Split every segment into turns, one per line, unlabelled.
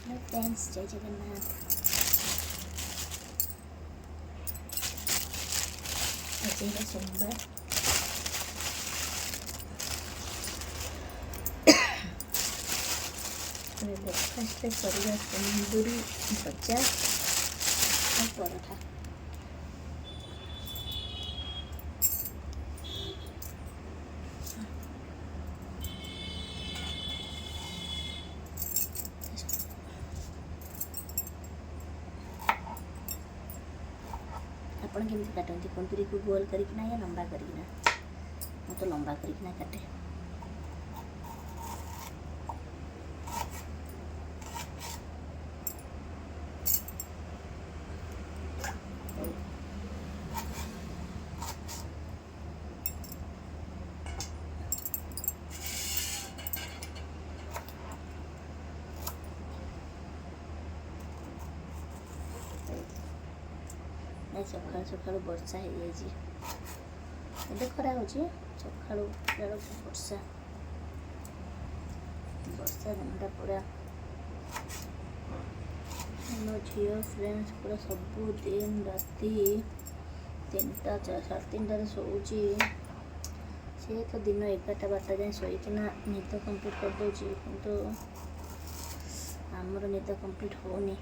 Hello friends, जय जगन्नाथ। आज है सोमवार। ब्रेकफास्ट କରିବା तंदूरी भजा और पराठा। ଆପଣ କେମିତି କାଟନ୍ତି କୁନ୍ଦୁରିକୁ? ଗୋଲ କରିକିନା या लंबा କରିକିନା? ମୁଁ ତ ଲମ୍ବା କରିକିନା କାଟେ। ସକାଳୁ ସକାଳୁ ବର୍ଷା ହେଇଯାଇଛି। ଏବେ ଖରା ହେଉଛି, ସକାଳୁ ବେଳକୁ ବର୍ଷା ଦିନଟା ପୁରା ମୋ ଝିଅ ଫ୍ରେଣ୍ଡସ୍ ପୁରା ସବୁଦିନ ରାତି 3ଟା 3:30ରେ ଶୋଉଛି। ସେ ତ ଦିନ 11ଟା 12ଟା ଯାଏଁ ଶୋଇକିନା ନିଦ କମ୍ପ୍ଲିଟ୍ କରିଦେଉଛି, କିନ୍ତୁ ଆମର ନିଦ କମ୍ପ୍ଲିଟ୍ ହେଉନି।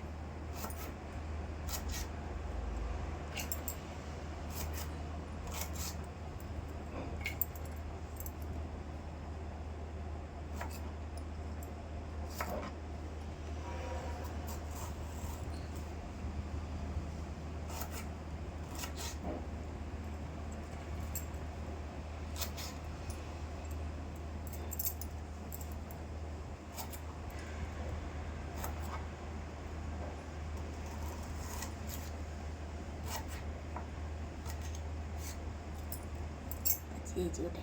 ଗୋଟେ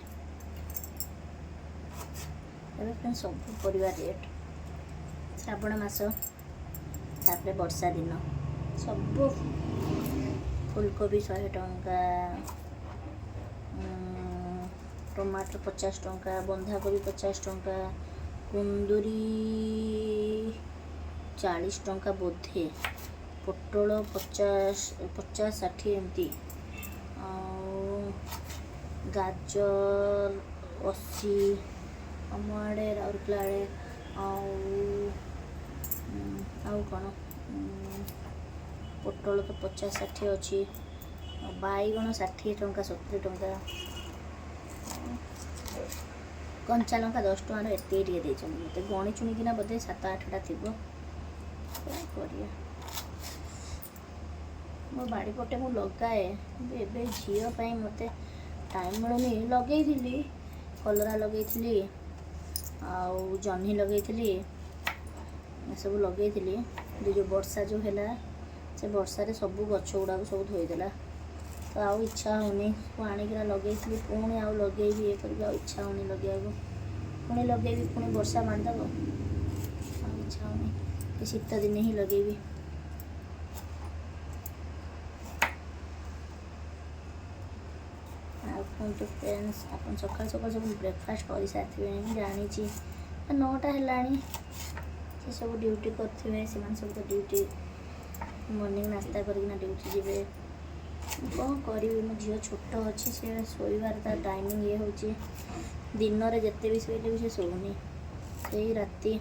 ଏବେ ପାଇଁ ସବୁ ପରିବା ରେଟ୍। ଶ୍ରାବଣ ମାସ, ତାପରେ ବର୍ଷା ଦିନ, ସବୁ ଫୁଲକୋବି 100 ଟଙ୍କା, ଟମାଟର 50 ଟଙ୍କା, ବନ୍ଧାକୋବି 50 ଟଙ୍କା, କୁନ୍ଦୁରି 40 ଟଙ୍କା ବୋଧେ, ପୋଟଳ 50-60 ଏମିତି, ଆଉ ଗାଜର 80 ଆମ ଆଡ଼େ ରାଉରକେଲା ଆଡ଼େ, ଆଉ କ'ଣ ପୋଟଳ ତ 50-60 ଅଛି, ବାଇଗଣ 60 ଟଙ୍କା 70 ଟଙ୍କା, କଞ୍ଚା ଲଙ୍କା 10 ଟଙ୍କାର ଏତେ ଟିକେ ଦେଇଛନ୍ତି। ମୋତେ ଗଣି ଚୁଣିକିନା ବୋଧେ 7-8ଟା ଥିବ। କ'ଣ କରିବା, ମୋ ବାଡ଼ି ପଟେ ମୁଁ ଲଗାଏ, କିନ୍ତୁ ଏବେ ଝିଅ ପାଇଁ ମୋତେ ଟାଇମ୍ ମିଳୁନି। ଲଗେଇଥିଲି, କଲରା ଲଗେଇଥିଲି, ଆଉ ଜହ୍ନି ଲଗେଇଥିଲି, ଏସବୁ ଲଗେଇଥିଲି। ଯେଉଁ ବର୍ଷା ଯେଉଁ ହେଲା, ସେ ବର୍ଷାରେ ସବୁ ଗଛ ଗୁଡ଼ାକ ସବୁ ଧୋଇଦେଲା। ତ ଆଉ ଇଚ୍ଛା ହେଉନି। ଆଣିକିନା ଲଗେଇଥିଲି, ପୁଣି ଆଉ ଲଗେଇବି, ଇଏ କରିବି, ଆଉ ଇଚ୍ଛା ହେଉନି ଲଗେଇବାକୁ। ପୁଣି ଲଗେଇବି, ପୁଣି ବର୍ଷା ମାରିଦେବ, ଆଉ ଇଚ୍ଛା ହେଉନି। ଶୀତ ଦିନେ ହିଁ ଲଗେଇବି। କୁହନ୍ତୁ ଫ୍ରେଣ୍ଡସ୍, ଆପଣ ସକାଳୁ ସକାଳୁ ସବୁ ବ୍ରେକଫାଷ୍ଟ କରିସାରିଥିବେ, ମୁଁ ଜାଣିଛି। 9ଟା ହେଲାଣି, ସେ ସବୁ ଡ୍ୟୁଟି କରିଥିବେ। ସେମାନେ ସବୁ ତ ଡ୍ୟୁଟି ମର୍ଣ୍ଣିଂ ନାସ୍ତା କରିକିନା ଡ୍ୟୁଟି ଯିବେ। କ'ଣ କରିବି, ମୋ ଝିଅ ଛୋଟ ଅଛି, ସେ ଶୋଇବାର ତା ଟାଇମିଂ ଇଏ ହେଉଛି। ଦିନରେ ଯେତେ ବି ଶୋଇଲେ ବି ସେ ଶୋଉନି। ସେଇ ରାତି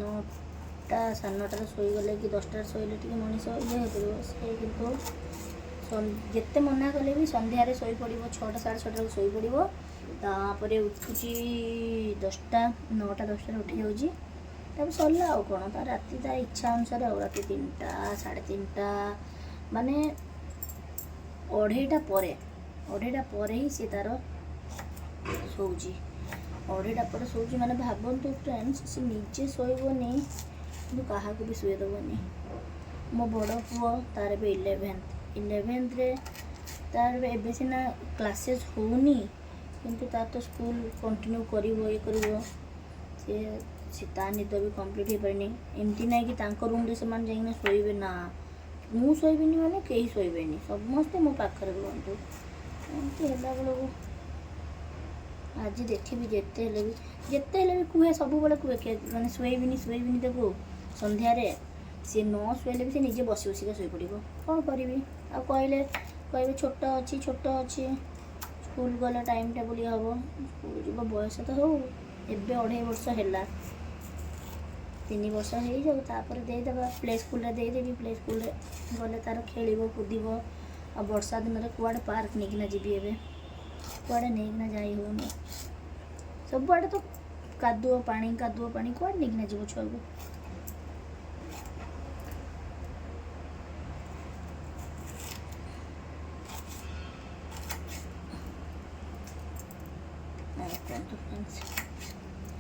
9ଟା 9:30ରେ ଶୋଇଗଲେ କି 10ଟାରେ ଶୋଇଲେ ଟିକେ ମଣିଷ ଇଏ ହେଇପାରିବ। ସେ କିନ୍ତୁ ଯେତେ ମନା କଲେ ବି ସନ୍ଧ୍ୟାରେ ଶୋଇପଡ଼ିବ, 6ଟା 6:30 ଶୋଇପଡ଼ିବ। ତାପରେ ଉଠୁଛି 10ଟା 9ଟା 10ଟାରେ ଉଠି ଯାଉଛି। ତାପରେ ସରିଲା ଆଉ କ'ଣ, ତା ରାତି ତା ଇଚ୍ଛା ଅନୁସାରେ। ଆଉ ରାତି 3ଟା 3:30 ମାନେ 2:30 ପରେ ହିଁ ସେ ତା'ର ଶୋଉଛି। 2:30 ପରେ ଶୋଉଛି ମାନେ ଭାବନ୍ତୁ ଫ୍ରେଣ୍ଡସ୍, ସେ ନିଜେ ଶୋଇବନି କିନ୍ତୁ କାହାକୁ ବି ଶୋଇଦେବନି। ମୋ ବଡ଼ ପୁଅ, ତାର ଏବେ 11th ତାର ଏବେ ସିନା କ୍ଲାସେସ୍ ହେଉନି, କିନ୍ତୁ ତାର ତ ସ୍କୁଲ କଣ୍ଟିନ୍ୟୁ କରିବ, ଇଏ କରିବ। ସେ ତା ନିଦ ବି କମ୍ପ୍ଲିଟ୍ ହେଇପାରିନି। ଏମିତି ନାହିଁ କି ତାଙ୍କ ରୁମ୍ରେ ସେମାନେ ଯାଇକିନା ଶୋଇବେ, ନା, ମୁଁ ଶୋଇବିନି ମାନେ କେହି ଶୋଇବେନି, ସମସ୍ତେ ମୋ ପାଖରେ ରୁହନ୍ତୁ। ଏମିତି ହେଲା ବେଳକୁ ଆଜି ଦେଖିବି ଯେତେ ହେଲେ ବି କୁହେ, ସବୁବେଳେ କୁହେ ମାନେ ଶୋଇବିନି ତାକୁ, ସନ୍ଧ୍ୟାରେ ସିଏ ନ ଶୋଇଲେ ବି ସେ ନିଜେ ବସି ବସିକା ଶୋଇପଡ଼ିବ। କ'ଣ କରିବି ଆଉ କହିଲେ କହିବେ ଛୋଟ ଅଛି ସ୍କୁଲ ଗଲେ ଟାଇମ୍ ଟେବୁଲ୍ ହେବ, ସ୍କୁଲ ଯିବ ବୟସ ତ ହଉ, ଏବେ 2.5 ବର୍ଷ ହେଲା, 3 ବର୍ଷ ହେଇଯାଉ ତାପରେ ଦେଇଦେବା ପ୍ଲେ ସ୍କୁଲରେ ଦେଇଦେବି। ପ୍ଲେ ସ୍କୁଲରେ ଗଲେ ତାର ଖେଳିବ କୁଦିବ। ଆଉ ବର୍ଷା ଦିନରେ କୁଆଡ଼େ ପାର୍କ ନେଇକିନା ଯିବି, ଏବେ କୁଆଡ଼େ ନେଇକିନା ଯାଇ ହେଉନି, ସବୁଆଡ଼େ ତ କାଦୁଅ ପାଣି କୁଆଡ଼େ ନେଇକିନା ଯିବ ଛୁଆକୁ।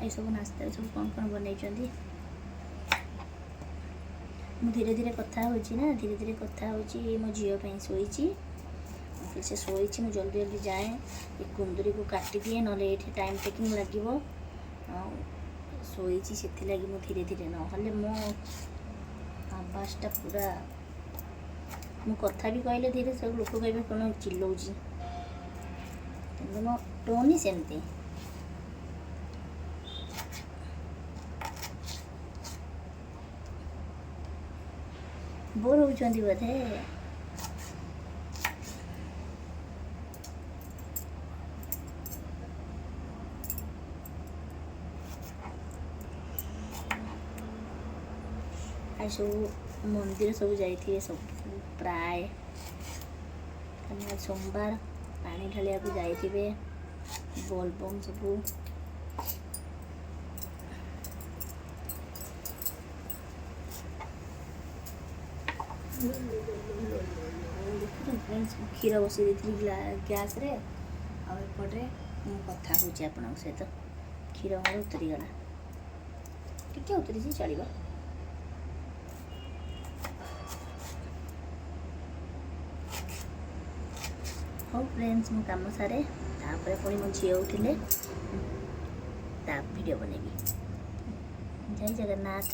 ଏସବୁ ନାସ୍ତାରେ ସବୁ କ'ଣ ବନେଇଛନ୍ତି। ମୁଁ ଧୀରେ ଧୀରେ କଥା ହେଉଛି ନା, ଧୀରେ ଧୀରେ କଥା ହେଉଛି। ମୋ ଝିଅ ପାଇଁ ଶୋଇଛି, ସେ ଶୋଇଛି, ମୁଁ ଜଲ୍ଦି ଜଲ୍ଦି ଯାଏ ଏ କୁନ୍ଦୁରିକୁ କାଟିଦିଏ, ନହେଲେ ଏଇଠି ଟାଇମ୍ ଟେକିଂ ଲାଗିବ। ଆଉ ଶୋଇଛି ସେଥିଲାଗି ମୁଁ ଧୀରେ ଧୀରେ, ନହେଲେ ମୋ ଆବାଜଟା ପୁରା, ମୁଁ କଥା ବି କହିଲେ ଧୀରେ ସବୁ ଲୋକ କହିବେ କ'ଣ ଚିଲଉଛି, କିନ୍ତୁ ମୋ ଟୋନ୍ ହିଁ ସେମିତି। ବୋର୍ ହେଉଛନ୍ତି ବୋଧେ? ଆଉ ସବୁ ମନ୍ଦିର ସବୁ ଯାଇଥିବେ, ସବୁ ପ୍ରାୟ ସୋମବାର ପାଣି ଢାଳିବାକୁ ଯାଇଥିବେ, ବୋଲବମ୍ ସବୁ। କ୍ଷୀର ବସାଇ ଦେଇଥିଲି ଗ୍ୟାସ୍ରେ, ଆଉ ଏପଟରେ ମୁଁ କଥା ହେଉଛି ଆପଣଙ୍କ ସହିତ। କ୍ଷୀର ମୋର ଉତରିଗଲା, ଟିକେ ଉତରିଛି, ଚଳିବ। ହଉ ଫ୍ରେଣ୍ଡସ୍, ମୁଁ କାମ ସାରେ, ତାପରେ ପୁଣି ମୋ ଝିଅ ଉଠିଲେ ତା ଭିଡ଼ିଓ ବନେଇବି। ଜୟ ଜଗନ୍ନାଥ।